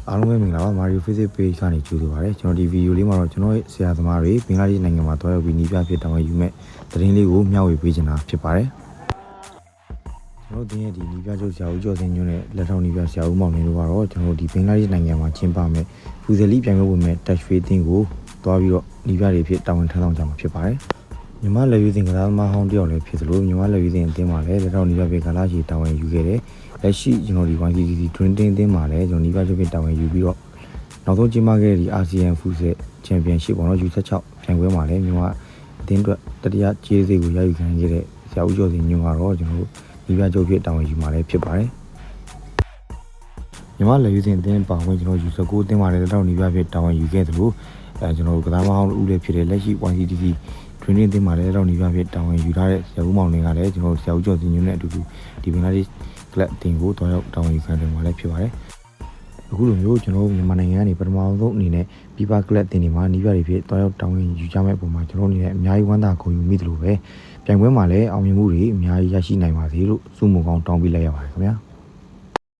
အားလုံးပဲမင်္ဂလာပါ Mario Facebook page ကနေကြိုဆိုပါရစေကျွန်တော်ဒီဗီဒီယိုလေးမှာတော့ကျွန်တော်ရဲ့ဆရာသမားတွေဘင်္ဂလားဒေ့ရှ်နိုင်ငံမှာတွားရောက်ပြီးနီးပြဖြစ်တောင်းယူမဲ့သတင်းလေးကိုမျှဝေပေးချင်တာဖြစ်ပါတယ်ကျွန်တော်ဒီရဲ့ဒီနီးပြချုပ်ဆရာဦးကျော်စင်ညွန့်နဲ့လက်ထောက်နီးပြဆရာဦးမောင်လင်းတို့ကတော့ကျွန်တော်ဒီဘင်္ဂလားဒေ့ရှ်နိုင်ငံမှာကျင်းပမဲ့ဖူဇယ်လီပြိုင်ပွဲဝင်မဲ့ touch face တင်းကိုတွားပြီးတော့နီးပြတွေဖြစ်တာဝန်ထမ်းဆောင်ကြမှာဖြစ်ပါတယ်မြန်မာလက်ရွေးစင်ကစားသမားဟောင်းတယောက်လည်းဖြစ်သလိုမြန်မာလက်ရွေးစင်အသင်းမှာလည်းလက်ထောက်နီးပြဖြစ်ကာလာရှိတာဝန်ယူခဲ့တယ်လက်ရှိကျွန်တော်ဒီ YCCC Drinking အသင်းမှာလည်းကျွန်တော်နီးပြချုပ်ဖြစ်တာဝန်ယူပြီးတော့နောက်ဆုံးကျင်းပခဲ့တဲ့ဒီ ASEAN Futsal Championship ပေါ့နော် U16 ပြိုင်ပွဲမှာလည်းမြန်မာအသင်းအတွက်တတိယကျေးဇူးကိုရယူခံခဲ့တဲ့ဆရာဦးကျော်စင်ညွန့်ကတော့ကျွန်တော်တို့နီးပြချုပ်ဖြစ်တာဝန်ယူမှာလည်းဖြစ်ပါတယ်မြန်မာလက်ရွေးစင်အသင်းပါဝင်ကျွန်တော် U19 အသင်းမှာလည်းလက်ထောက်နီးပြဖြစ်တာဝန်ယူခဲ့သလိုကျွန်တော်တို့ကစားသမားဟောင်းဦးလည်းဖြစ်တဲ့လက်ရှိ YCCC Drinking အသင်းမှာလည်းလက်ထောက်နီးပြဖြစ်တာဝန်ယူထားတဲ့ဆရာဦးမောင်လင်းကလည်းကျွန်တော်တို့ဆရာဦးကျော်စင်ညွန့်နဲ့အတူတူဒီဘင်္ဂလားဒေ့ရှ်ကလပ်အသင်းကိုတွားရောက်တာဝန်ယူခံတယ်မှာလည်းဖြစ်ပါတယ်အခုလိုမျိုးကျွန်တော်တို့မြန်မာနိုင်ငံကနေပထမဆုံးအနေနဲ့ပြည်ပကလပ်တင်တွေမှာနီးပြတွေဖြစ်တွားရောက်တောင်းဝင်ယူကြမဲ့ပုံမှာကျွန်တော်တို့အနေနဲ့အများကြီးဝမ်းသာဂုဏ်ယူမိသလိုပဲပြိုင်ပွဲမှာလည်းအောင်မြင်မှုတွေအများကြီးရရှိနိုင်ပါစေလို့ဆုမွန်ကောင်းတောင်းပေးလိုက်ရပါတယ်ခင်ဗျာ